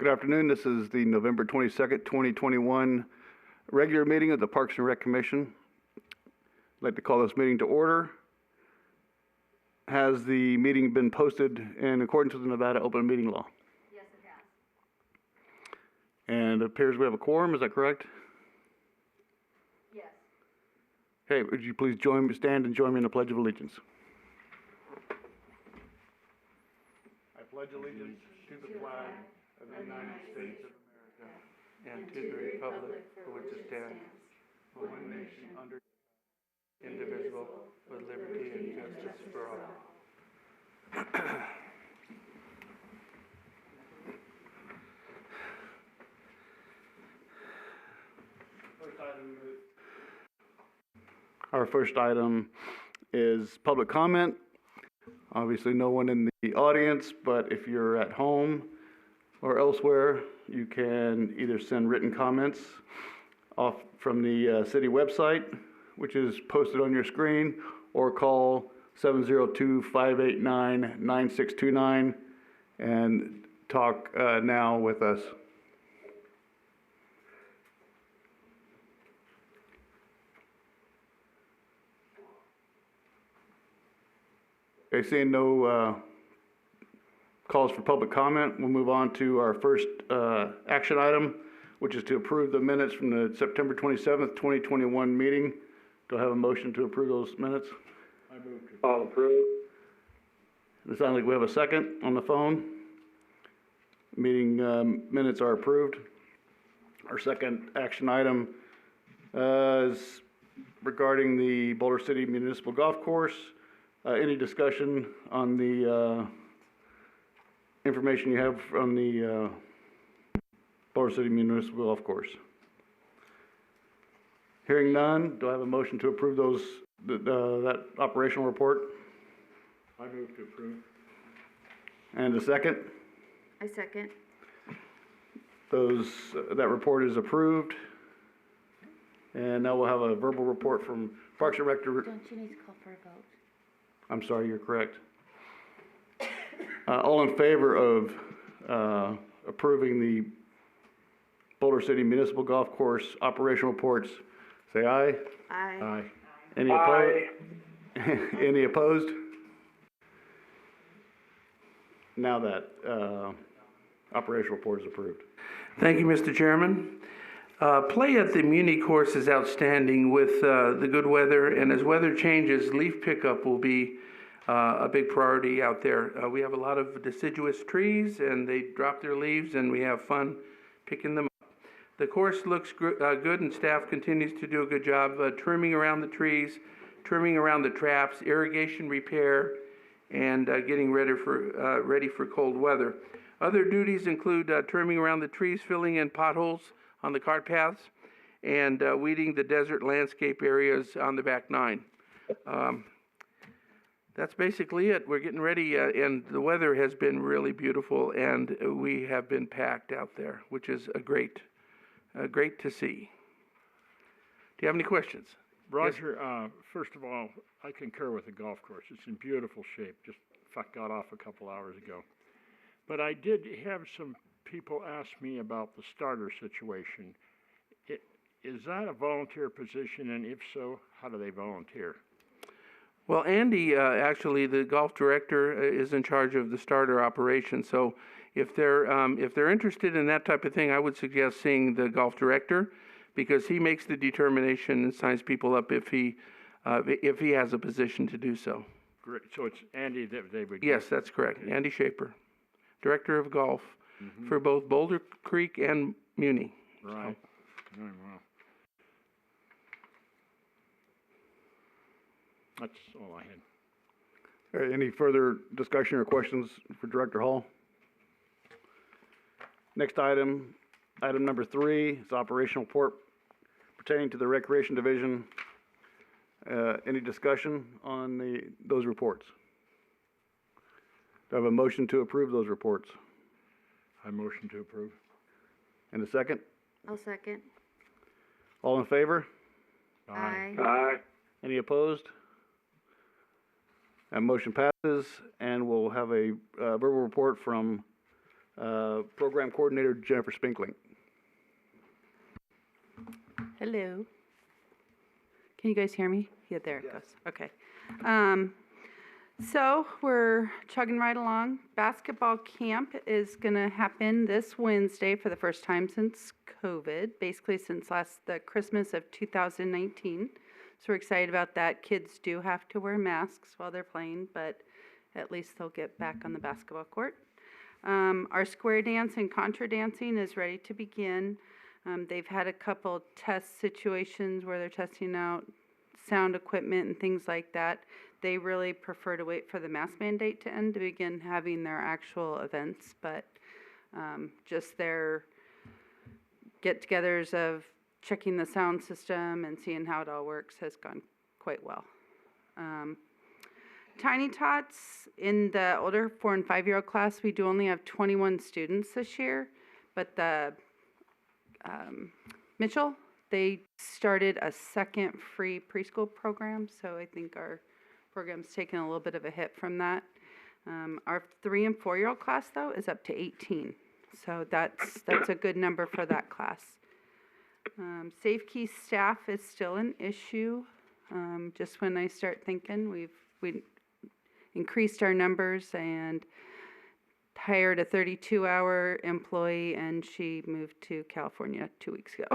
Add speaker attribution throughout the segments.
Speaker 1: Good afternoon. This is the November 22nd, 2021 regular meeting of the Parks and Rec Commission. I'd like to call this meeting to order. Has the meeting been posted in accordance with the Nevada Open Meeting Law?
Speaker 2: Yes, it has.
Speaker 1: And it appears we have a quorum, is that correct?
Speaker 2: Yes.
Speaker 1: Okay, would you please stand and join me in the Pledge of Allegiance? I pledge allegiance to the flag of the United States of America
Speaker 3: and to the republic for which it stands, one nation under indivisible, with liberty and justice for all.
Speaker 1: Our first item is public comment. Obviously, no one in the audience, but if you're at home or elsewhere, you can either send written comments off from the city website, which is posted on your screen, or call 702-589-9629 and talk now with us. Okay, seeing no calls for public comment, we'll move on to our first action item, which is to approve the minutes from the September 27th, 2021 meeting. Do I have a motion to approve those minutes?
Speaker 3: I move to approve.
Speaker 1: It sounds like we have a second on the phone. Meeting minutes are approved. Our second action item is regarding the Boulder City Municipal Golf Course. Any discussion on the information you have from the Boulder City Municipal Golf Course? Hearing none, do I have a motion to approve that operational report?
Speaker 3: I move to approve.
Speaker 1: And a second?
Speaker 2: I second.
Speaker 1: That report is approved. And now we'll have a verbal report from Parks and Rec.
Speaker 2: Don't you need to call for a vote?
Speaker 1: I'm sorry, you're correct. All in favor of approving the Boulder City Municipal Golf Course operational reports, say aye.
Speaker 2: Aye.
Speaker 3: Aye.
Speaker 1: Any opposed? Any opposed? Now that operational report is approved.
Speaker 3: Thank you, Mr. Chairman. Play at the Muni course is outstanding with the good weather, and as weather changes, leaf pickup will be a big priority out there. We have a lot of deciduous trees, and they drop their leaves, and we have fun picking them up. The course looks good, and staff continues to do a good job trimming around the trees, trimming around the traps, irrigation repair, and getting ready for cold weather. Other duties include trimming around the trees, filling in potholes on the cart paths, and weeding the desert landscape areas on the back nine. That's basically it. We're getting ready, and the weather has been really beautiful, and we have been packed out there, which is great to see. Do you have any questions?
Speaker 4: Roger, yes. First of all, I concur with the golf course. It's in beautiful shape. Just got off a couple hours ago. But I did have some people ask me about the starter situation. Is that a volunteer position, and if so, how do they volunteer?
Speaker 3: Well, Andy, actually, the golf director, is in charge of the starter operation. So, if they're interested in that type of thing, I would suggest seeing the golf director, because he makes the determination and signs people up if he has a position to do so.
Speaker 4: Great. So it's Andy that they would.
Speaker 3: Yes, that's correct. Okay. Andy Shaper, director of golf for both Boulder Creek and Muni.
Speaker 4: Right. So. Wow. That's all I had.
Speaker 1: Any further discussion or questions for Director Hall? Next item number 3 is operational report pertaining to the Recreation Division. Any discussion on those reports? Do I have a motion to approve those reports?
Speaker 4: I motion to approve.
Speaker 1: And a second?
Speaker 2: I'll second.
Speaker 1: All in favor?
Speaker 2: Aye.
Speaker 4: Aye.
Speaker 1: Any opposed? That motion passes, and we'll have a verbal report from Program Coordinator Jennifer Spinkling.
Speaker 5: Hello. Can you guys hear me? Yeah, there it goes. Okay. So we're chugging right along. Basketball camp is going to happen this Wednesday for the first time since COVID, basically since the Christmas of 2019. So we're excited about that. Kids do have to wear masks while they're playing, but at least they'll get back on the basketball court. Our square dance and contra dancing is ready to begin. They've had a couple test situations where they're testing out sound equipment and things like that. They really prefer to wait for the mask mandate to end to begin having their actual events, but just their get-togethers of checking the sound system and seeing how it all works has gone quite well. Tiny Tots, in the older 4- and 5-year-old class, we do only have 21 students this year, but the Mitchell, they started a second free preschool program, so I think our program's taken a little bit of a hit from that. Our 3- and 4-year-old class, though, is up to 18, so that's a good number for that class. Safe Key staff is still an issue. Just when I start thinking, we increased our numbers and hired a 32-hour employee, and she moved to California 2 weeks ago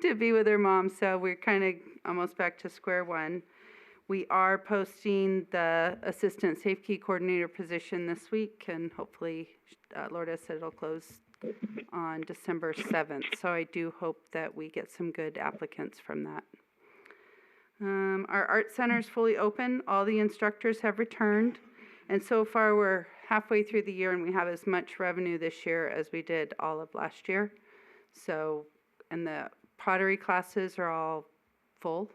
Speaker 5: to be with her mom. So we're kind of almost back to square one. We are posting the assistant safe key coordinator position this week, and hopefully, Lourdes said it'll close on December 7th. So I do hope that we get some good applicants from that. Our art center is fully open. All the instructors have returned. And so far, we're halfway through the year, and we have as much revenue this year as we did all of last year. So, and the pottery classes are all full.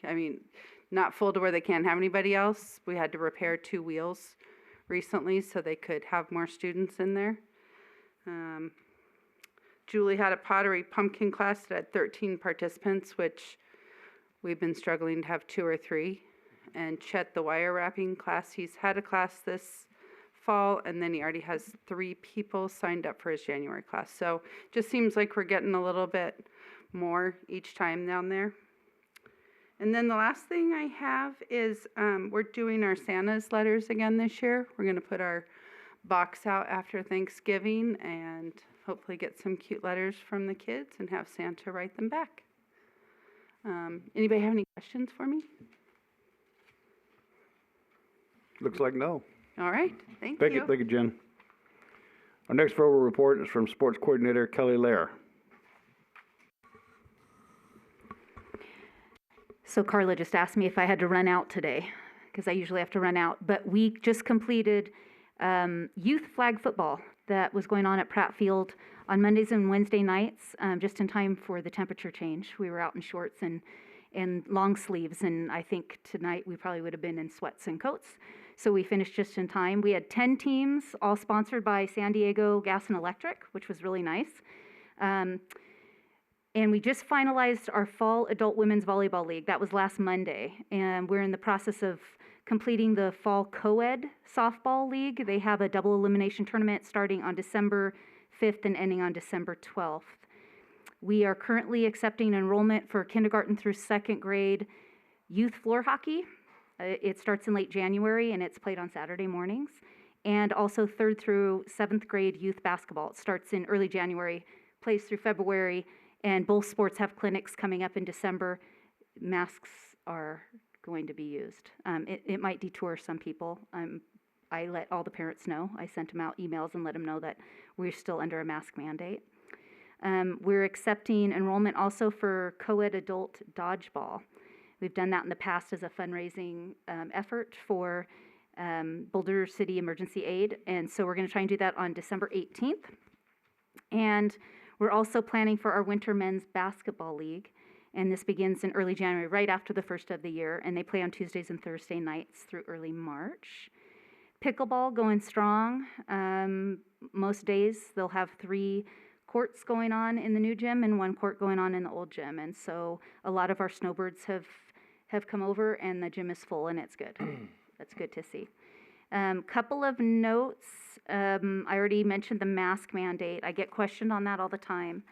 Speaker 5: I mean, not full to where they can't have anybody else. We had to repair 2 wheels recently so they could have more students in there. Julie had a pottery pumpkin class that had 13 participants, which we've been struggling to have 2 or 3. And Chet, the wire wrapping class, he's had a class this fall, and then he already has 3 people signed up for his January class. So just seems like we're getting a little bit more each time down there. And then the last thing I have is we're doing our Santa's letters again this year. We're going to put our box out after Thanksgiving and hopefully get some cute letters from the kids and have Santa write them back. Anybody have any questions for me?
Speaker 1: Looks like no.
Speaker 5: All right, thank
Speaker 1: Thank
Speaker 5: you.
Speaker 1: Thank you, Jen. Our next verbal report is from Sports Coordinator Kelly Lair.
Speaker 6: So Carla just asked me if I had to run out today, because I usually have to run out. But we just completed youth flag football that was going on at Pratt Field on Mondays and Wednesday nights, just in time for the temperature change. We were out in shorts and long sleeves, and I think tonight we probably would have been in sweats and coats. So we finished just in time. We had 10 teams, all sponsored by San Diego Gas and Electric, which was really nice. And we just finalized our Fall Adult Women's Volleyball League. That was last Monday. And we're in the process of completing the Fall Coed Softball League. They have a double elimination tournament starting on December 5th and ending on December 12th. We are currently accepting enrollment for kindergarten through 2nd grade youth floor hockey. It starts in late January and it's played on Saturday mornings. And also 3rd through 7th grade youth basketball. It starts in early January, plays through February, and both sports have clinics coming up in December. Masks are going to be used. It might detour some people. I let all the parents know. I sent them out emails and let them know that we're still under a mask mandate. We're accepting enrollment also for Coed Adult Dodgeball. We've done that in the past as a fundraising effort for Boulder City Emergency Aid, and so we're going to try and do that on December 18th. And we're also planning for our Winter Men's Basketball League, and this begins in early January, right after the first of the year, and they play on Tuesdays and Thursday nights through early March. Pickleball going strong. Most days they'll have 3 courts going on in the new gym and 1 court going on in the old gym, and so a lot of our snowbirds have come over, and the gym is full, and it's good. That's good to see. Couple of notes. I already mentioned the mask mandate. I get questioned on that all the time.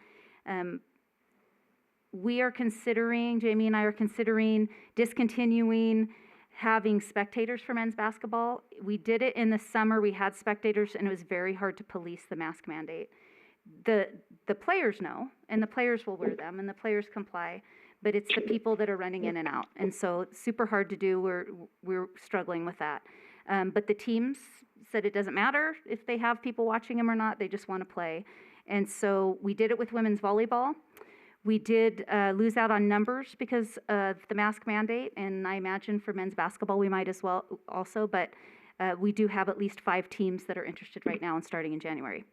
Speaker 6: We are considering, Jamie and I are considering discontinuing having spectators for men's basketball. We did it in the summer. We had spectators, and it was very hard to police the mask mandate. The players know, and the players will wear them, and the players comply, but it's the people that are running in and out. And so it's super hard to do. We're struggling with that. But the teams said it doesn't matter if they have people watching them or not. They just want to play. And so we did it with women's volleyball. We did lose out on numbers because of the mask mandate, and I imagine for men's basketball we might as well also, but we do have at least 5 teams that are interested right now and starting in January.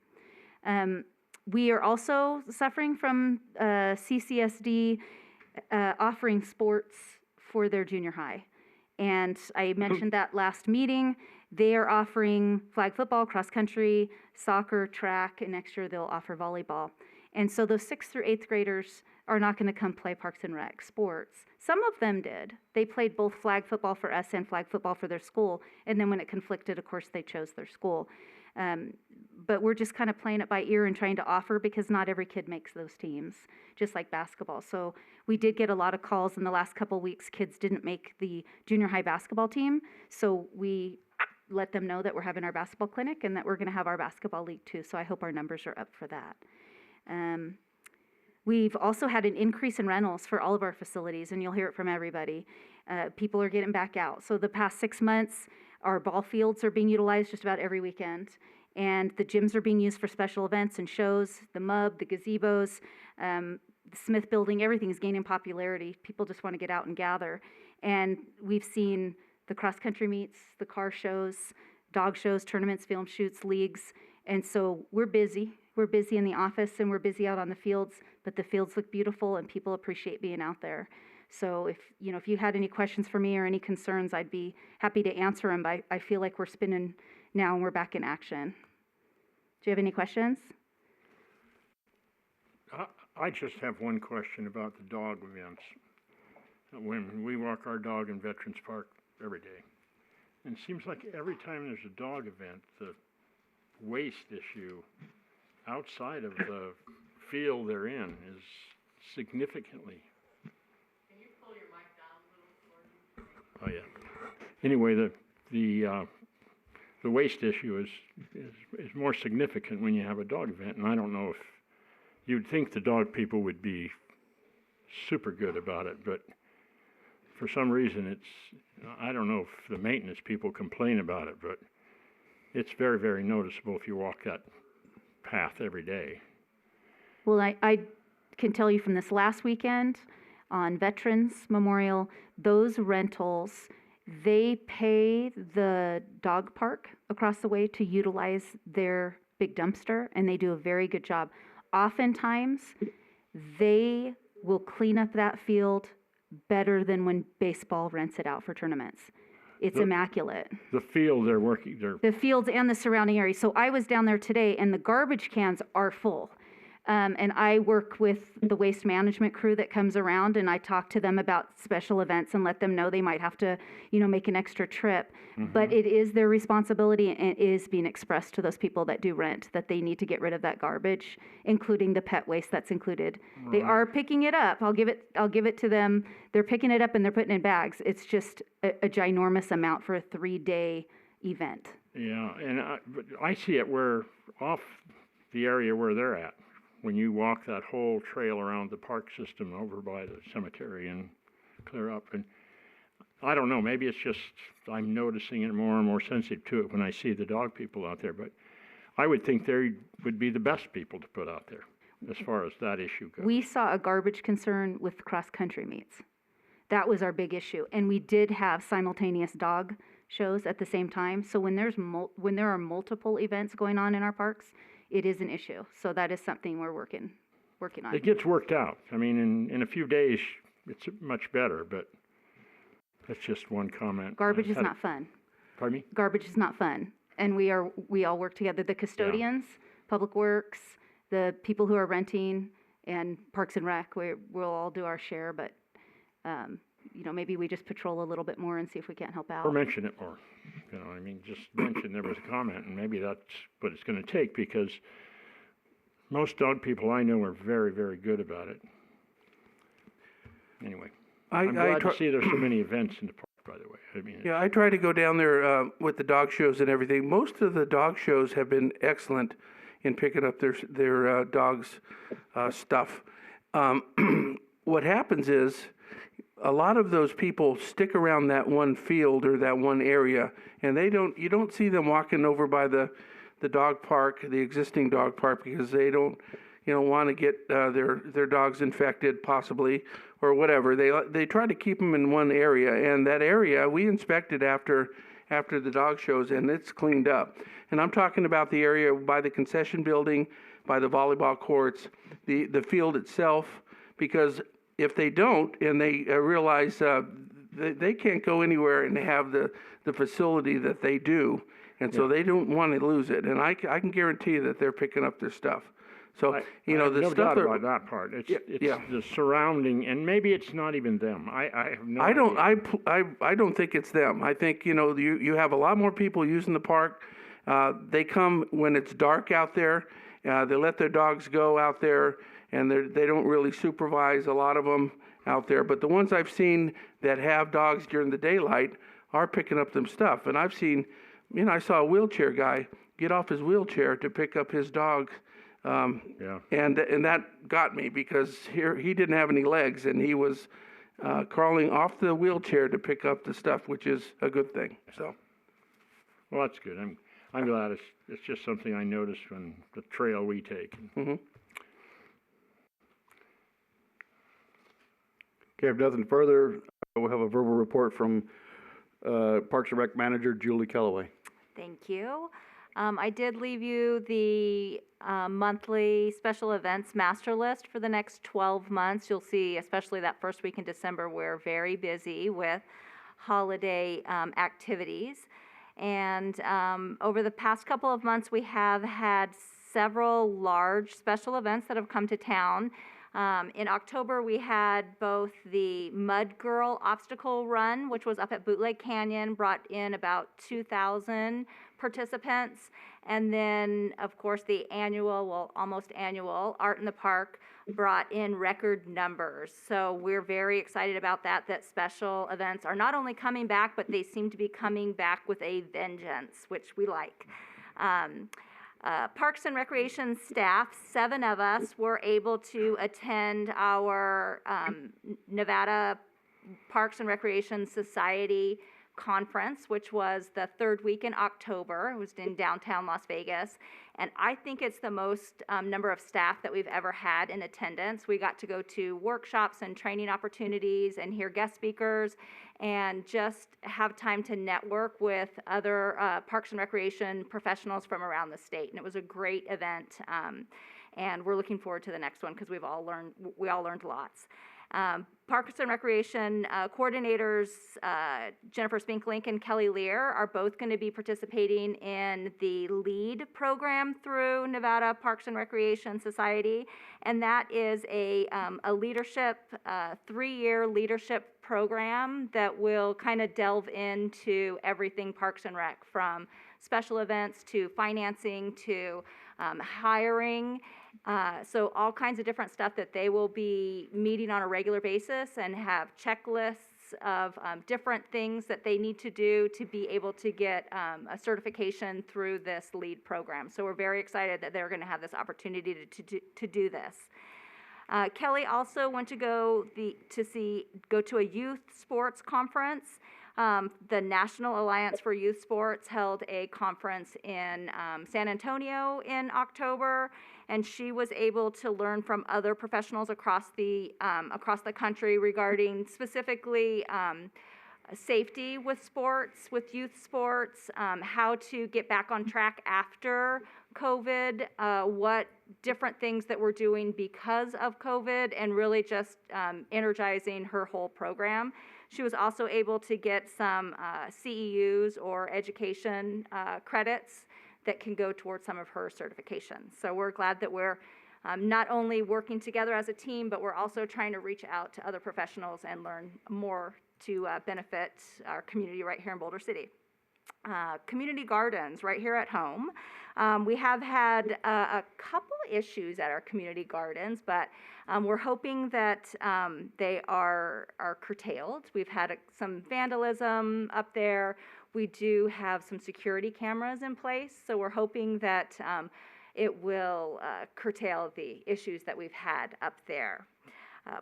Speaker 6: We are also suffering from CCSD offering sports for their junior high. And I mentioned that last meeting. They are offering flag football, cross country, soccer, track, and next year they'll offer volleyball. And so those 6th through 8th graders are not going to come play Parks and Rec sports. Some of them did. They played both flag football for us and flag football for their school. And then when it conflicted, of course, they chose their school. But we're just kind of playing it by ear and trying to offer because not every kid makes those teams, just like basketball. So we did get a lot of calls in the last couple weeks. Kids didn't make the junior high basketball team. So we let them know that we're having our basketball clinic and that we're going to have our basketball league too. So I hope our numbers are up for that. We've also had an increase in rentals for all of our facilities, and you'll hear it from everybody. People are getting back out. So the past 6 months, our ball fields are being utilized just about every weekend, and the gyms are being used for special events and shows, the MUB, the gazebos, the Smith building, everything's gaining popularity. People just want to get out and gather. And we've seen the cross-country meets, the car shows, dog shows, tournaments, film shoots, leagues, and so we're busy. We're busy in the office and we're busy out on the fields, but the fields look beautiful and people appreciate being out there. So if you had any questions for me or any concerns, I'd be happy to answer them, but I feel like we're spinning now and we're back in action. Do you have any questions?
Speaker 4: I just have one question about the dog events. When we walk our dog in Veterans Park every day, and it seems like every time there's a dog event, the waste issue outside of the field they're in is significantly. Can you pull your mic down a little? Oh yeah. Anyway, the waste issue is more significant when you have a dog event, and I don't know if you'd think the dog people would be super good about it, but for some reason I don't know if the maintenance people complain about it, but it's very, very noticeable if you walk that path every day.
Speaker 6: Well, I can tell you from this last weekend on Veterans Memorial, those rentals, they pay the dog park across the way to utilize their big dumpster, and they do a very good job. Oftentimes, they will clean up that field better than when baseball rents it out for tournaments. It's immaculate.
Speaker 4: The field they're working,
Speaker 6: the fields and the surrounding area. So I was down there today, and the garbage cans are full. And I work with the waste management crew that comes around, and I talk to them about special events and let them know they might have to, make an extra trip. Mm-hmm. But it is their responsibility, and it is being expressed to those people that do rent that they need to get rid of that garbage, including the pet waste that's included. Right. They are picking it up. I'll give it to them. They're picking it up and they're putting it in bags. It's just a ginormous amount for a 3-day event.
Speaker 4: Yeah, but I see it where off the area where they're at. When you walk that whole trail around the park system over by the cemetery and clear up, and I don't know, maybe it's just I'm noticing it more and more sensitive to it when I see the dog people out there, but I would think they would be the best people to put out there as far as that issue goes.
Speaker 6: We saw a garbage concern with cross-country meets. That was our big issue, and we did have simultaneous dog shows at the same time, so when there are multiple events going on in our parks, it is an issue. So that is something we're working on.
Speaker 4: It gets worked out. I mean, in a few days, it's much better, but that's just one comment.
Speaker 6: Garbage is not fun.
Speaker 4: Pardon me?
Speaker 6: Garbage is not fun. And we all work together. The custodians, Public Works, the people who are renting, and Parks and Rec, we'll all do our share, but maybe we just patrol a little bit more and see if we can't help out.
Speaker 4: Or mention it more, I mean, just mention there was a comment, and maybe that's what it's gonna take, because most dog people I know are very, very good about it. Anyway, I'm glad to see there's so many events in the park, by the way. I mean,
Speaker 3: Yeah, I try to go down there with the dog shows and everything. Most of the dog shows have been excellent in picking up their dogs' stuff. What happens is a lot of those people stick around that one field or that one area, and you don't see them walking over by the dog park, the existing dog park, because they don't want to get their dogs infected possibly or whatever. They try to keep them in one area, and that area we inspected after the dog shows, and it's cleaned up. And I'm talking about the area by the concession building, by the volleyball courts, the field itself, because if they don't and they realize they can't go anywhere and have the facility that they do, and so they don't want to lose it. And I can guarantee that they're picking up their stuff. So,
Speaker 4: I
Speaker 3: the
Speaker 4: have no
Speaker 3: stuff
Speaker 4: doubt about that part. It's the surrounding, and maybe it's not even them. I have no idea.
Speaker 3: I don't think it's them. I think, you have a lot more people using the park. They come when it's dark out there. They let their dogs go out there, and they don't really supervise a lot of them out there. But the ones I've seen that have dogs during the daylight are picking up them stuff. And I've seen, I saw a wheelchair guy get off his wheelchair to pick up his dog. And that got me, because he didn't have any legs, and he was crawling off the wheelchair to pick up the stuff, which is a good thing. So,
Speaker 4: Well, that's good. I'm glad it's just something I noticed on the trail we take.
Speaker 3: mm-hmm.
Speaker 1: Okay, if nothing further, we'll have a verbal report from Parks and Rec Manager Julie Kellaway.
Speaker 7: Thank you. I did leave you the monthly special events master list for the next 12 months. You'll see, especially that first week in December, we're very busy with holiday activities. And over the past couple of months, we have had several large special events that have come to town. In October, we had both the Mud Girl Obstacle Run, which was up at Bootleg Canyon, brought in about 2,000 participants. And then, of course, the almost annual Art in the Park brought in record numbers. So we're very excited about that special events are not only coming back, but they seem to be coming back with a vengeance, which we like. Parks and Recreation staff, 7 of us, were able to attend our Nevada Parks and Recreation Society conference, which was the 3rd week in October. It was in downtown Las Vegas. And I think it's the most number of staff that we've ever had in attendance. We got to go to workshops and training opportunities and hear guest speakers and just have time to network with other Parks and Recreation professionals from around the state. And it was a great event. And we're looking forward to the next one, because we all learned lots. Parks and Recreation coordinators Jennifer Spinklink and Kelly Lear are both going to be participating in the LEAD program through Nevada Parks and Recreation Society, and that is a leadership 3-year leadership program that will kind of delve into everything Parks and Rec, from special events to financing to hiring. So all kinds of different stuff that they will be meeting on a regular basis, and have checklists of different things that they need to do to be able to get a certification through this LEAD program. So we're very excited that they're going to have this opportunity to do this. Kelly also went to go to a youth sports conference. The National Alliance for Youth Sports held a conference in San Antonio in October, and she was able to learn from other professionals across the country regarding specifically safety with sports, with youth sports, how to get back on track after COVID, what different things that we're doing because of COVID, and really just energizing her whole program. She was also able to get some CEUs, or education credits, that can go towards some of her certifications. So we're glad that we're not only working together as a team, but we're also trying to reach out to other professionals and learn more benefit our community right here in Boulder City. Community gardens right here at home. We have had a couple issues at our community gardens, but we're hoping that they are curtailed. We've had some vandalism up there. We do have some security cameras in place, so we're hoping that it will curtail the issues that we've had up there.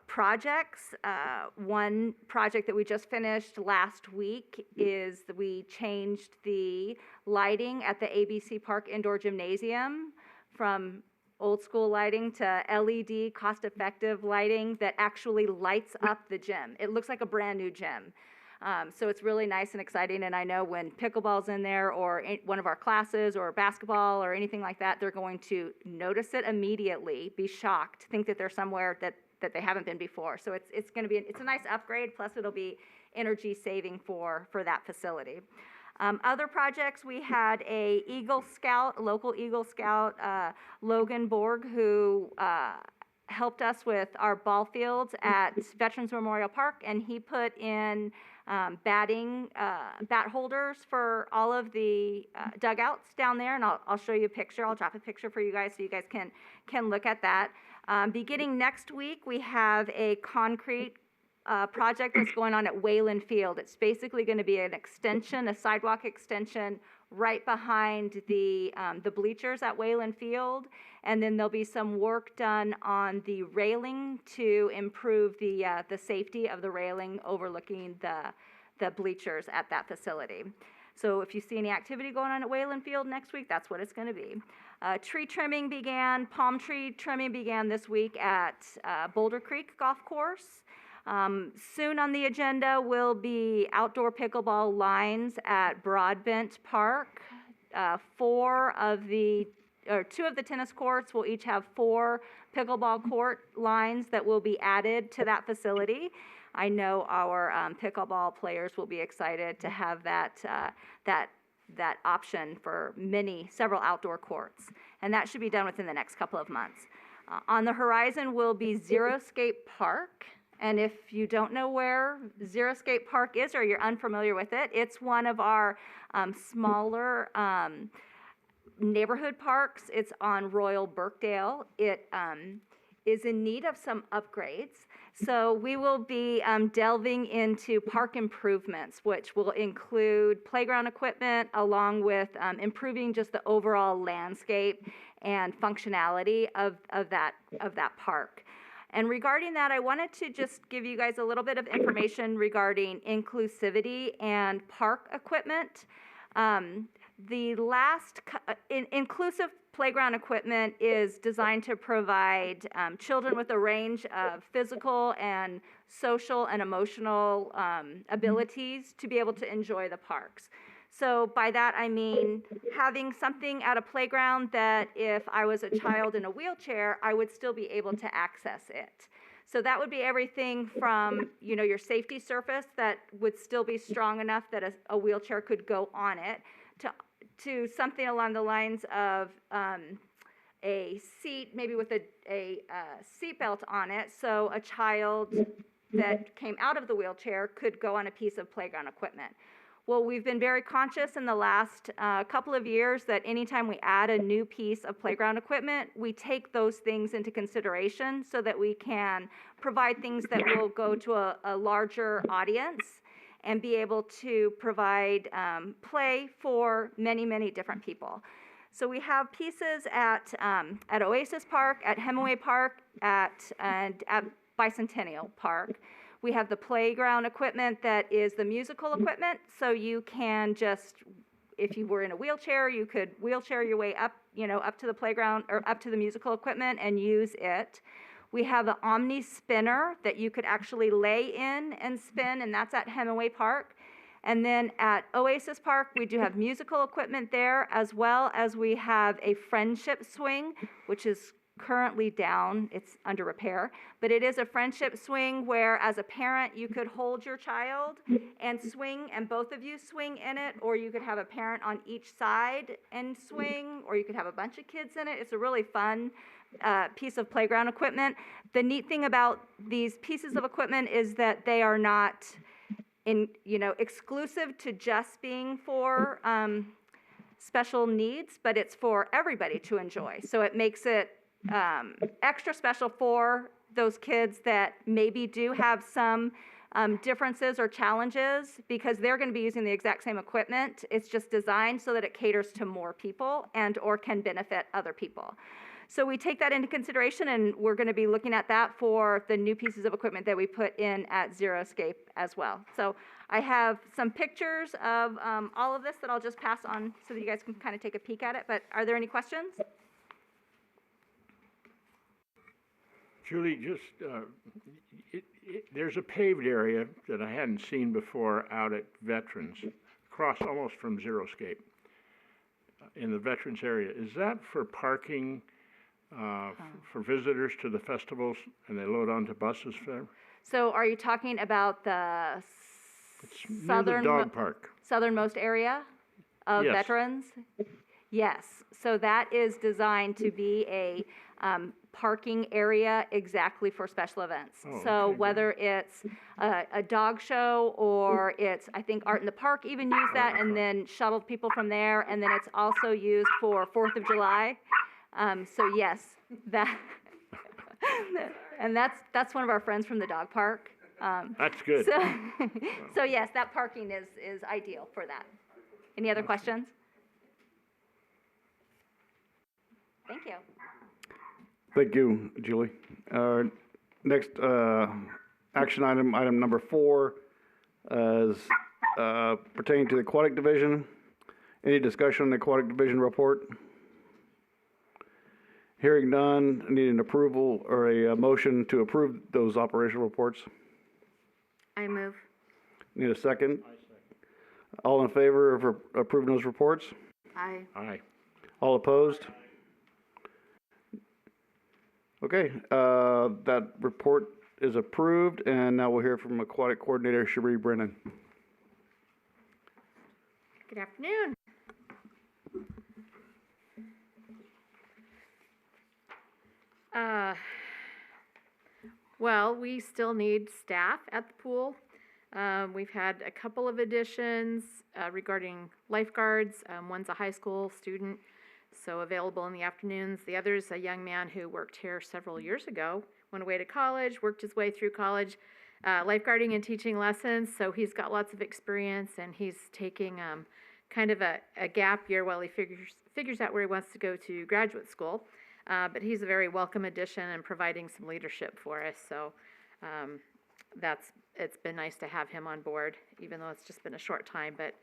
Speaker 7: Projects, one project that we just finished last week is that we changed the lighting at the ABC Park Indoor Gymnasium from old school lighting to LED cost-effective lighting that actually lights up the gym. It looks like a brand new gym. So it's really nice and exciting, and I know when pickleball's in there or one of our classes or basketball or anything like that, they're going to notice it immediately, be shocked, think that they're somewhere that they haven't been before. So it's going to be, it's a nice upgrade, plus it'll be energy saving for that facility. Other projects, we had a local Eagle Scout, Logan Borg, who helped us with our ball fields at Veterans Memorial Park, and he put in bat holders for all of the dugouts down there, and I'll show you a picture. I'll drop a picture for you guys so you guys can look at that. Beginning next week, we have a concrete project that's going on at Wayland Field. It's basically going to be an extension, a sidewalk extension right behind the bleachers at Wayland Field, and then there'll be some work done on the railing to improve the safety of the railing overlooking the bleachers at that facility. So if you see any activity going on at Wayland Field next week, that's what it's going to be. Palm tree trimming began this week at Boulder Creek Golf Course. Soon on the agenda will be outdoor pickleball lines at Broadbent Park. Two of the tennis courts will each have 4 pickleball court lines that will be added to that facility. I know our pickleball players will be excited to have that option for several outdoor courts, and that should be done within the next couple of months. On the horizon will be Xeriscape Park. And if you don't know where Xeriscape Park is or you're unfamiliar with it, it's one of our smaller neighborhood parks. It's on Royal Birkdale. It is in need of some upgrades. So we will be delving into park improvements, which will include playground equipment along with improving just the overall landscape and functionality of that park. And regarding that, I wanted to just give you guys a little bit of information regarding inclusivity and park equipment. Inclusive playground equipment is designed to provide children with a range of physical and social and emotional abilities to be able to enjoy the parks. So by that I mean having something at a playground that if I was a child in a wheelchair, I would still be able to access it. So that would be everything from, your safety surface that would still be strong enough that a wheelchair could go on it, to something along the lines of a seat, maybe with a seat belt on it, so a child that came out of the wheelchair could go on a piece of playground equipment. Well, we've been very conscious in the last couple of years that anytime we add a new piece of playground equipment, we take those things into consideration so that we can provide things that will go to a larger audience and be able to provide play for many, many different people. So we have pieces at Oasis Park, at Hemingway Park, and at Bicentennial Park. We have the playground equipment that is the musical equipment, so you can just, if you were in a wheelchair, you could wheelchair your way up, up to the playground or up to the musical equipment and use it. We have an Omni spinner that you could actually lay in and spin, and that's at Hemingway Park. And then at Oasis Park, we do have musical equipment there, as well as we have a friendship swing, which is currently down, it's under repair, but it is a friendship swing where as a parent you could hold your child and swing and both of you swing in it, or you could have a parent on each side and swing, or you could have a bunch of kids in it. It's a really fun piece of playground equipment. The neat thing about these pieces of equipment is that they are not exclusive to just being for special needs, but it's for everybody to enjoy. So it makes it extra special for those kids that maybe do have some differences or challenges, because they're going to be using the exact same equipment. It's just designed so that it caters to more people and or can benefit other people. So we take that into consideration, and we're going to be looking at that for the new pieces of equipment that we put in at Zero Escape as well. So I have some pictures of all of this that I'll just pass on so that you guys can kind of take a peek at it. But are there any questions?
Speaker 4: Julie, just, there's a paved area that I hadn't seen before out at Veterans, across almost from Zero Escape, in the Veterans area. Is that for parking for visitors to the festivals, and they load onto buses there?
Speaker 7: So are you talking about the
Speaker 4: It's near the dog park.
Speaker 7: southernmost area of
Speaker 4: Yes.
Speaker 7: Veterans? Yes. So that is designed to be a parking area exactly for special events.
Speaker 4: Oh,
Speaker 7: So
Speaker 4: okay, good.
Speaker 7: whether it's a dog show, or it's, I think Art in the Park even use that and then shuttled people from there, and then it's also used for 4th of July. So yes, that, and that's one of our friends from the dog park.
Speaker 4: That's good.
Speaker 7: So yes, that parking is ideal for that. Any other questions? Thank you.
Speaker 1: Thank you, Julie. Next, action item number 4 is pertaining to the aquatic division. Any discussion on the aquatic division report? Hearing none, I need an approval or a motion to approve those operational reports.
Speaker 2: I move.
Speaker 1: Need a second? All in favor of approving those reports?
Speaker 2: Aye.
Speaker 4: Aye.
Speaker 1: All opposed? Okay, that report is approved, and now we'll hear from Aquatic Coordinator Cherie Brennan.
Speaker 8: Good afternoon. Well, we still need staff at the pool. We've had a couple of additions regarding lifeguards. One's a high school student, so available in the afternoons. The other's a young man who worked here several years ago, went away to college, worked his way through college, lifeguarding and teaching lessons, so he's got lots of experience, and he's taking kind of a gap year while he figures out where he wants to go to graduate school. But he's a very welcome addition and providing some leadership for us, so it's been nice to have him on board, even though it's just been a short time. But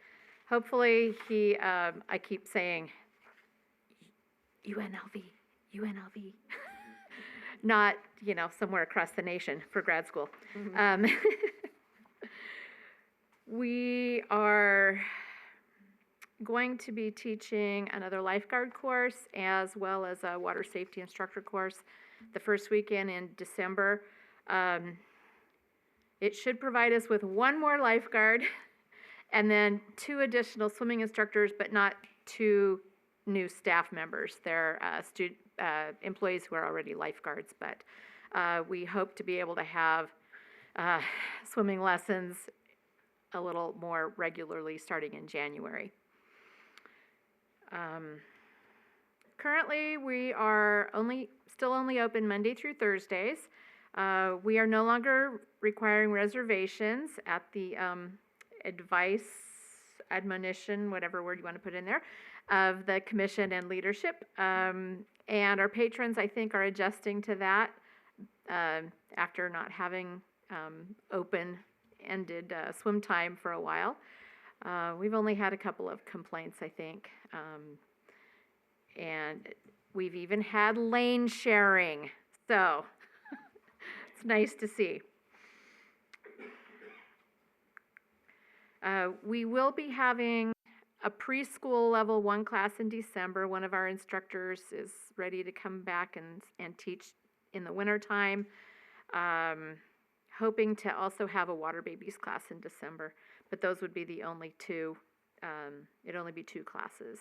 Speaker 8: hopefully I keep saying UNLV, not, somewhere across the nation for grad school. Mm-hmm. We are going to be teaching another lifeguard course as well as a water safety instructor course the first weekend in December. It should provide us with one more lifeguard and then 2 additional swimming instructors, but not 2 new staff members. They're employees who are already lifeguards, but we hope to be able to have swimming lessons a little more regularly starting in January. Currently, we are still only open Monday through Thursdays. We are no longer requiring reservations at the admonition, whatever word you want to put in there, of the commission and leadership. And our patrons, I think, are adjusting to that after not having open-ended swim time for a while. We've only had a couple of complaints, I think. And we've even had lane sharing. So it's nice to see. We will be having a preschool level 1 class in December. One of our instructors is ready to come back and teach in the wintertime. Hoping to also have a water babies class in December, but those would be the only 2. It'd only be 2 classes.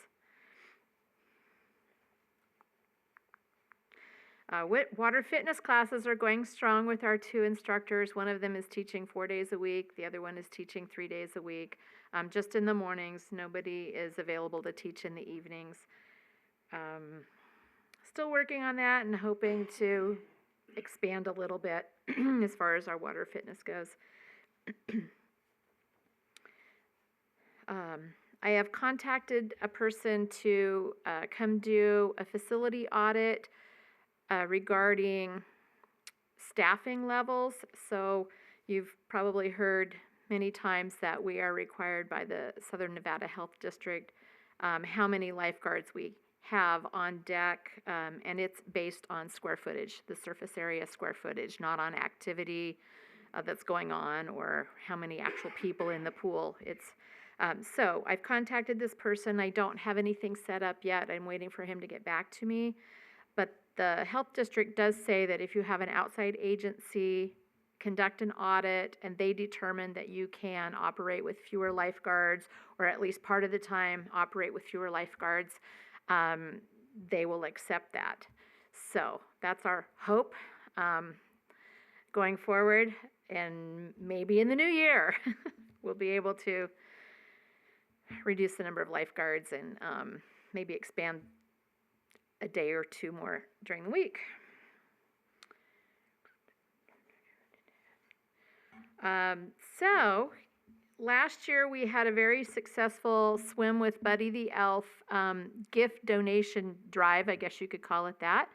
Speaker 8: Water fitness classes are going strong with our 2 instructors. One of them is teaching 4 days a week. The other one is teaching 3 days a week. Just in the mornings. Nobody is available to teach in the evenings. Still working on that and hoping to expand a little bit as far as our water fitness goes. I have contacted a person to come do a facility audit regarding staffing levels. So you've probably heard many times that we are required by the Southern Nevada Health District how many lifeguards we have on deck, and it's based on square footage, the surface area square footage, not on activity that's going on or how many actual people in the pool. It's so I've contacted this person. I don't have anything set up yet. I'm waiting for him to get back to me. But the health district does say that if you have an outside agency conduct an audit and they determine that you can operate with fewer lifeguards, or at least part of the time operate with fewer lifeguards, they will accept that. So that's our hope going forward, and maybe in the new year we'll be able to reduce the number of lifeguards and maybe expand a day or 2 more during the week. So last year we had a very successful Swim with Buddy the Elf gift donation drive, I guess you could call it that.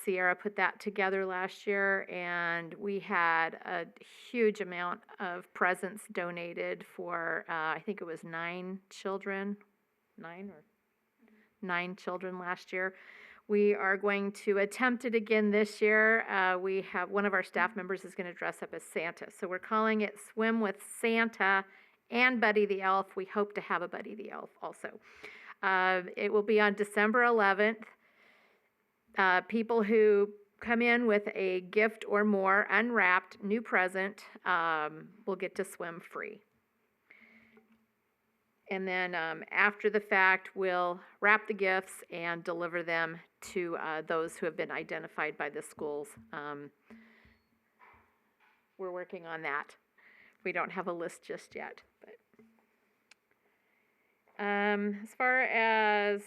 Speaker 8: Sierra put that together last year, and we had a huge amount of presents donated for, I think it was 9 children last year. We are going to attempt it again this year. We have one of our staff members is going to dress up as Santa. So we're calling it Swim with Santa and Buddy the Elf. We hope to have a Buddy the Elf also. It will be on December 11th. People who come in with a gift or more, unwrapped, new present, will get to swim free. And then after the fact, we'll wrap the gifts and deliver them to those who have been identified by the schools. We're working on that. We don't have a list just yet. But as far as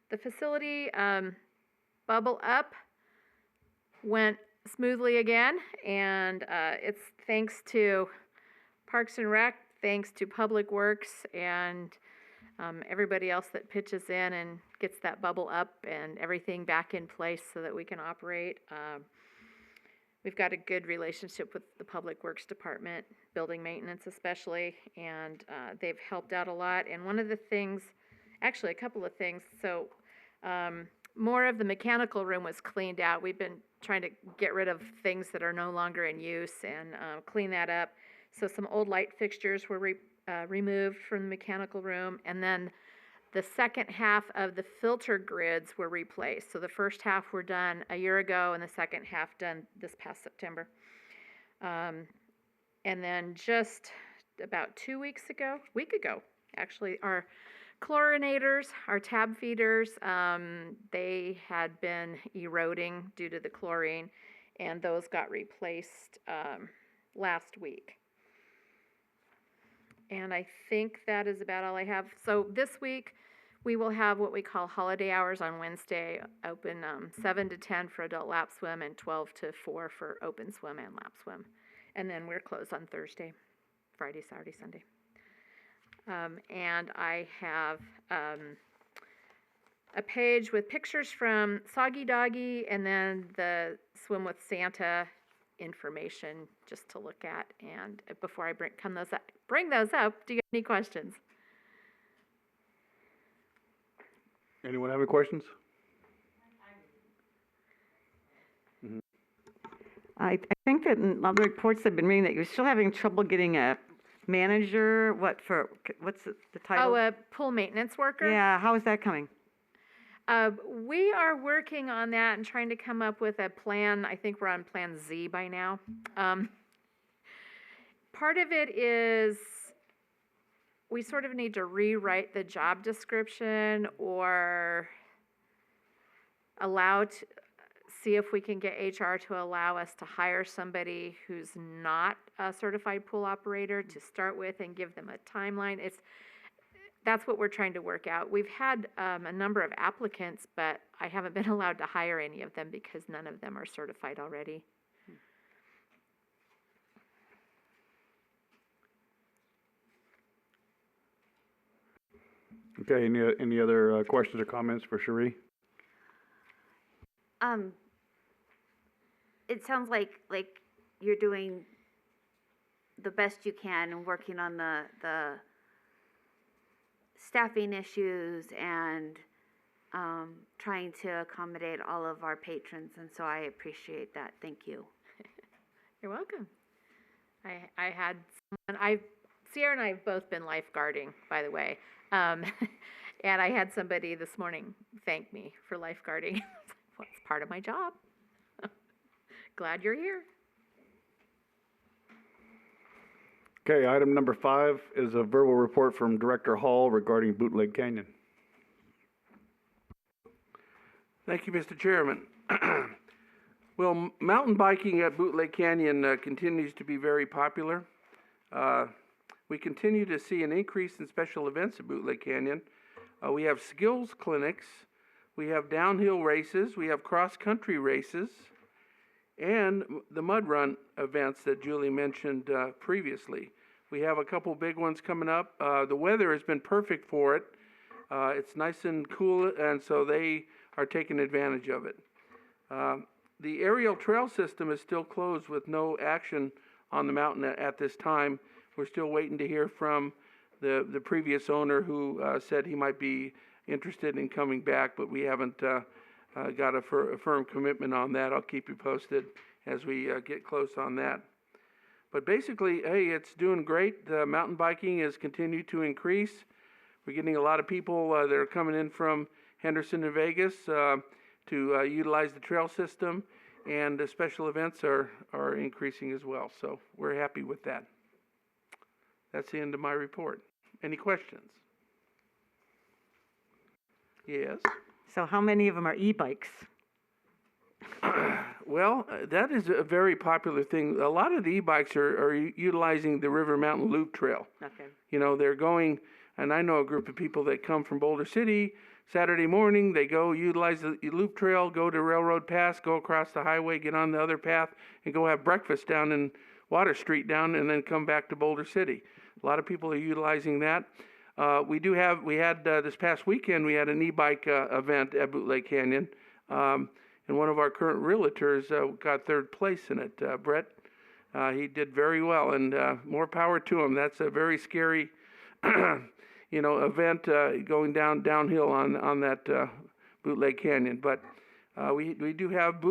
Speaker 8: the facility, Bubble Up went smoothly again, and it's thanks to Parks and Rec, thanks to Public Works, and everybody else that pitches in and gets that bubble up and everything back in place so that we can operate. We've got a good relationship with the Public Works Department, building maintenance especially, and they've helped out a lot. And one of the things, actually a couple of things, so more of the mechanical room was cleaned out. We've been trying to get rid of things that are no longer in use and clean that up. So some old light fixtures were removed from the mechanical room, and then the second half of the filter grids were replaced. So the first half were done a year ago, and the second half done this past September. And then just about week ago, actually, our chlorinators, our tab feeders, they had been eroding due to the chlorine, and those got replaced last week. And I think that is about all I have. So this week, we will have what we call holiday hours on Wednesday, open 7 to 10 for adult lap swim and 12 to 4 for open swim and lap swim. And then we're closed on Thursday, Friday, Saturday, Sunday. And I have a page with pictures from Soggy Doggy and then the Swim with Santa information just to look at. And before I bring those up, do you have any questions?
Speaker 1: Anyone have any questions?
Speaker 9: I think that in other reports I've been reading that you're still having trouble getting a manager. What's the title?
Speaker 8: Oh, a pool maintenance worker?
Speaker 9: Yeah, how is that coming?
Speaker 8: We are working on that and trying to come up with a plan. I think we're on Plan Z by now. Part of it is we sort of need to rewrite the job description, or see if we can get HR to allow us to hire somebody who's not a certified pool operator to start with and give them a timeline. That's what we're trying to work out. We've had a number of applicants, but I haven't been allowed to hire any of them because none of them are certified already.
Speaker 1: Okay, any other questions or comments for Cherie?
Speaker 2: It sounds like you're doing the best you can and working on the staffing issues and trying to accommodate all of our patrons, and so I appreciate that. Thank you.
Speaker 8: You're welcome. I had someone, Sierra and I have both been lifeguarding, by the way. And I had somebody this morning thank me for lifeguarding. Well, it's part of my job. Glad you're here.
Speaker 1: Okay, item number 5 is a verbal report from Director Hall regarding Bootleg Canyon.
Speaker 3: Thank you, Mr. Chairman. Well, mountain biking at Bootleg Canyon continues to be very popular. We continue to see an increase in special events at Bootleg Canyon. We have skills clinics, we have downhill races, we have cross-country races, and the mud run events that Julie mentioned previously. We have a couple big ones coming up. The weather has been perfect for it. It's nice and cool, and so they are taking advantage of it. The aerial trail system is still closed with no action on the mountain at this time. We're still waiting to hear from the previous owner who said he might be interested in coming back, but we haven't got a firm commitment on that. I'll keep you posted as we get close on that. But basically, hey, it's doing great. Mountain biking has continued to increase. We're getting a lot of people that are coming in from Henderson and Vegas to utilize the trail system, and the special events are increasing as well. So we're happy with that. That's the end of my report. Any questions? Yes?
Speaker 9: So how many of them are e-bikes?
Speaker 3: Well, that is a very popular thing. A lot of the e-bikes are utilizing the River Mountain Loop Trail.
Speaker 9: Okay.
Speaker 3: You know, they're going, and I know a group of people that come from Boulder City. Saturday morning, they go utilize the loop trail, go to Railroad Pass, go across the highway, get on the other path, and go have breakfast down in Water Street down, and then come back to Boulder City. A lot of people are utilizing that. We had this past weekend, we had an e-bike event at Bootleg Canyon, and one of our current realtors got third place in it, Brett. He did very well, and more power to him. That's a very scary, event going downhill on that Bootleg Canyon. But we do have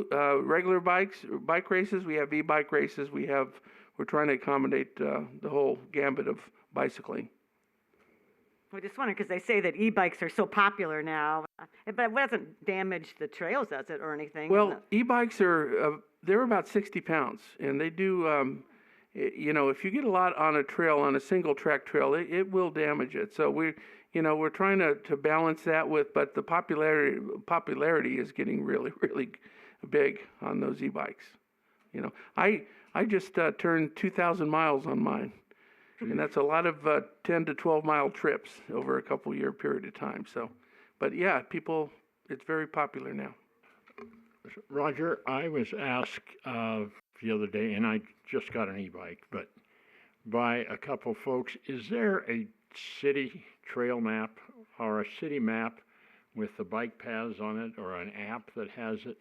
Speaker 3: regular bike races. We have e-bike races. We're trying to accommodate the whole gambit of bicycling.
Speaker 9: I just wonder, because they say that e-bikes are so popular now, but it doesn't damage the trails, does it, or anything?
Speaker 3: Well, e-bikes they're about 60 pounds, and they do, if you get a lot on a trail, on a single track trail, it will damage it. So we're trying to balance that but the popularity is getting really, really big on those e-bikes. I just turned 2,000 miles on mine. And that's a lot of 10 to 12 mile trips over a couple year period of time. So, but yeah, it's very popular now.
Speaker 4: Roger, I was asked the other day, and I just got an e-bike, but by a couple folks, is there a city trail map or a city map with the bike paths on it, or an app that has it?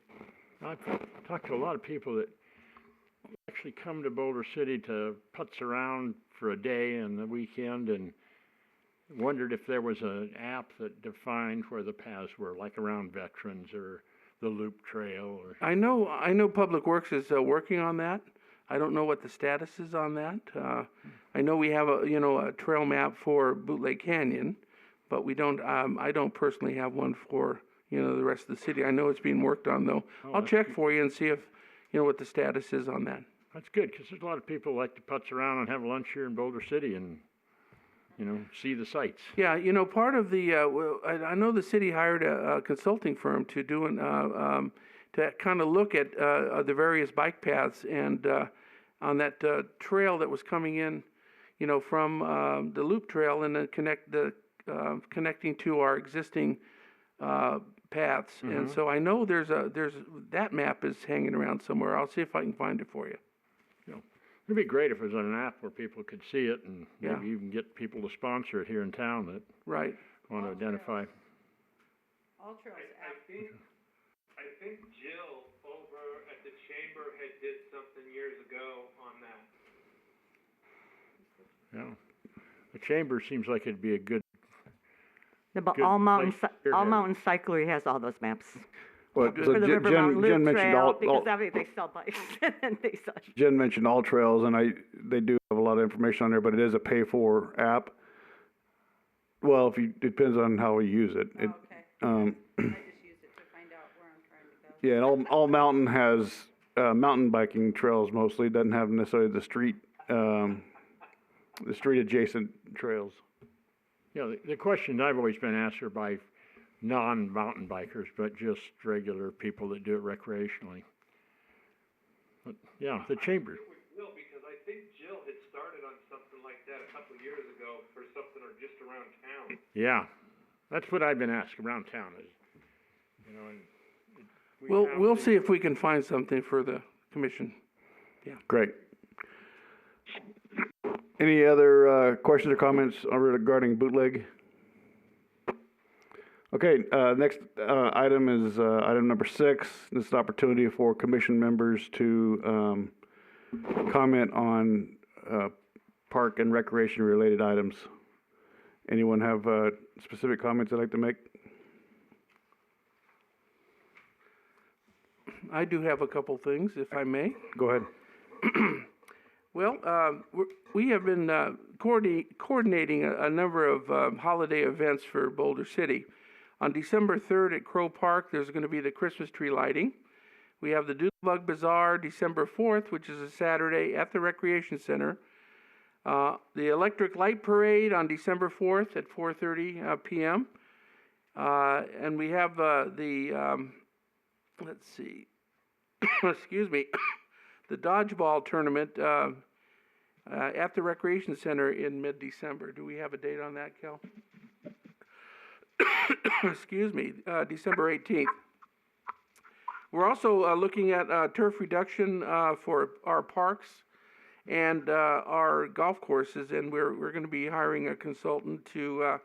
Speaker 4: I've talked to a lot of people that actually come to Boulder City to putz around for a day and the weekend, and wondered if there was an app that defined where the paths were, like around Veterans or the Loop Trail. Or
Speaker 3: I know Public Works is working on that. I don't know what the status is on that. I know we have a trail map for Bootleg Canyon, but we don't. I don't personally have one for the rest of the city. I know it's being worked on though. I'll check for you and see if what the status is on that.
Speaker 4: That's good, because there's a lot of people like to putz around and have lunch here in Boulder City, and see the sights.
Speaker 3: Yeah, part of the, I know the city hired a consulting firm to do to kind of look at the various bike paths, and on that trail that was coming in, from the loop trail, and then connecting to our existing paths. And so I know there's that map is hanging around somewhere. I'll see if I can find it for you.
Speaker 4: It'd be great if it was on an app where people could see it, and
Speaker 3: Yeah.
Speaker 4: maybe even get people to sponsor it here in town that
Speaker 3: Right.
Speaker 4: want to identify.
Speaker 5: All trails
Speaker 10: I think Jill over at the chamber had did something years ago on that.
Speaker 4: Yeah. The chamber seems like it'd be a good.
Speaker 9: Yeah, but
Speaker 4: Good
Speaker 9: All Mountain,
Speaker 4: place to
Speaker 9: All
Speaker 4: spearhead it.
Speaker 9: Mountain Cyclery has all those maps.
Speaker 1: Well, so
Speaker 9: For the River Mountain
Speaker 1: Jen
Speaker 9: Loop
Speaker 1: mentioned
Speaker 9: Trail,
Speaker 1: all,
Speaker 9: because they sell bikes and they sell.
Speaker 1: Jen mentioned all trails, and they do have a lot of information on there, but it is a pay-for app. Well, depends on how we use it.
Speaker 5: Okay. I just used it to find out where I'm trying to go.
Speaker 1: Yeah, and all Mountain has mountain biking trails mostly. It doesn't have necessarily the street adjacent trails.
Speaker 4: The questions I've always been asked are by non-mountain bikers, but just regular people that do it recreationally. But, yeah, the chamber.
Speaker 10: Will, because I think Jill had started on something like that a couple of years ago for something or just around town.
Speaker 4: Yeah, that's what I've been asked around town. And
Speaker 3: We'll see if we can find something for the commission.
Speaker 1: Great. Any other questions or comments regarding Bootleg? Okay, next item is item number 6. This is an opportunity for commission members to comment on park and recreation related items. Anyone have specific comments they'd like to make?
Speaker 3: I do have a couple things, if I may.
Speaker 1: Go ahead.
Speaker 3: Well, we have been coordinating a number of holiday events for Boulder City. On December 3rd at Crow Park, there's going to be the Christmas tree lighting. We have the Doodlebug Bazaar December 4th, which is a Saturday at the Recreation Center. The Electric Light Parade on December 4th at 4:30 p.m. And we have let's see, excuse me, the dodgeball tournament at the Recreation Center in mid-December. Do we have a date on that, Kel? Excuse me, December 18th. We're also looking at turf reduction for our parks and our golf courses, and we're going to be hiring a consultant to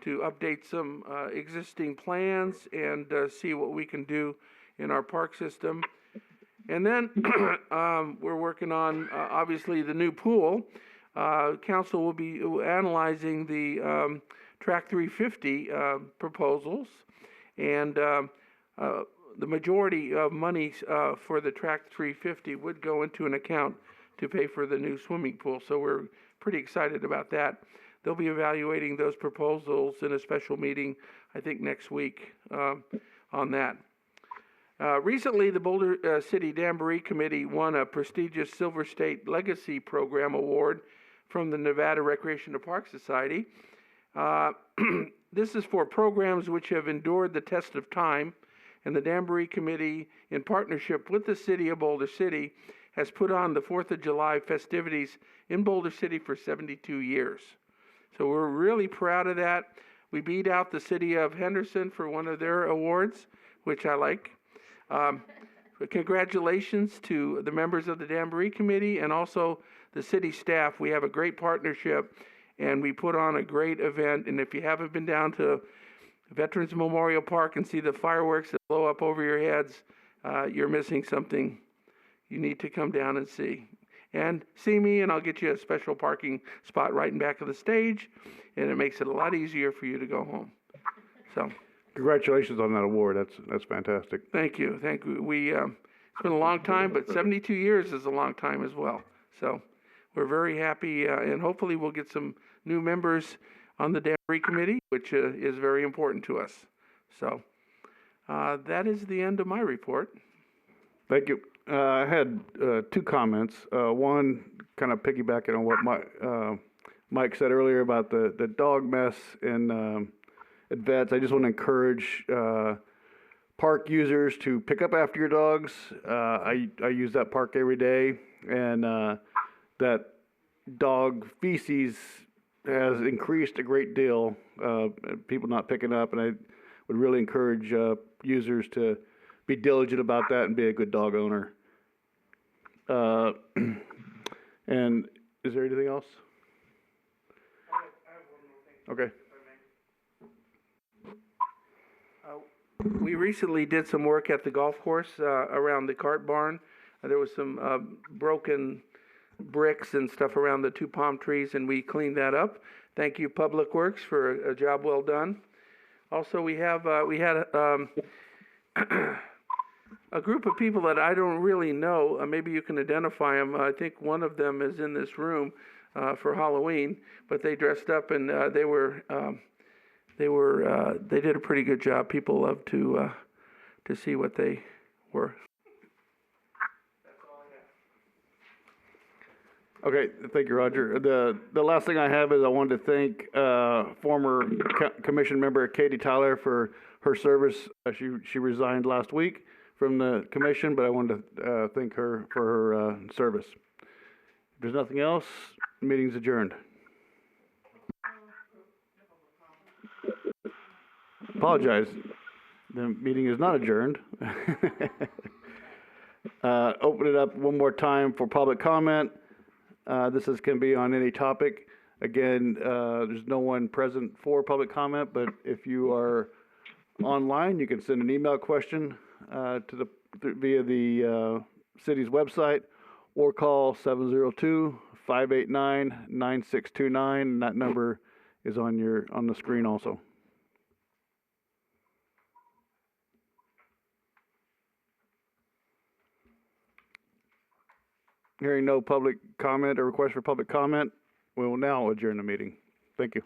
Speaker 3: update some existing plans and see what we can do in our park system. And then we're working on, obviously, the new pool. Council will be analyzing the Track 350 proposals, and the majority of money for the Track 350 would go into an account to pay for the new swimming pool. So we're pretty excited about that. They'll be evaluating those proposals in a special meeting, I think, next week on that. Recently, the Boulder City Jamboree Committee won a prestigious Silver State Legacy Program Award from the Nevada Recreation and Park Society. This is for programs which have endured the test of time, and the Jamboree Committee, in partnership with the City of Boulder City, has put on the 4th of July festivities in Boulder City for 72 years. So we're really proud of that. We beat out the City of Henderson for one of their awards, which I like. Congratulations to the members of the Jamboree Committee and also the city staff. We have a great partnership, and we put on a great event. And if you haven't been down to Veterans Memorial Park and see the fireworks that blow up over your heads, you're missing something. You need to come down and see. And see me, and I'll get you a special parking spot right in back of the stage, and it makes it a lot easier for you to go home. So,
Speaker 1: Congratulations on that award. That's fantastic.
Speaker 3: thank you. Thank you. It's been a long time, but 72 years is a long time as well. So we're very happy, and hopefully we'll get some new members on the Jamboree Committee, which is very important to us. So that is the end of my report.
Speaker 1: Thank you. I had 2 comments. One, kind of piggybacking on what Mike said earlier about the dog mess in at vets. I just want to encourage park users to pick up after your dogs. I use that park every day, and that dog feces has increased a great deal. People not picking up, and I would really encourage users to be diligent about that and be a good dog owner. And is there anything else?
Speaker 3: I have one more thing.
Speaker 1: Okay.
Speaker 3: We recently did some work at the golf course around the cart barn. There was some broken bricks and stuff around the two palm trees, and we cleaned that up. Thank you, Public Works, for a job well done. Also, we had a group of people that I don't really know. Maybe you can identify them. I think one of them is in this room for Halloween, but they dressed up and they did a pretty good job. People love to see what they were.
Speaker 1: Okay, thank you, Roger. The last thing I have is I wanted to thank former commission member Katie Tyler for her service. She resigned last week from the commission, but I wanted to thank her for her service. If there's nothing else, the meeting's adjourned. Apologize. The meeting is not adjourned. Open it up one more time for public comment. This can be on any topic. Again, there's no one present for public comment, but if you are online, you can send an email question via the city's website, or call 702-589-9629, and that number is on the screen also. Hearing no public comment or request for public comment, we will now adjourn the meeting. Thank you.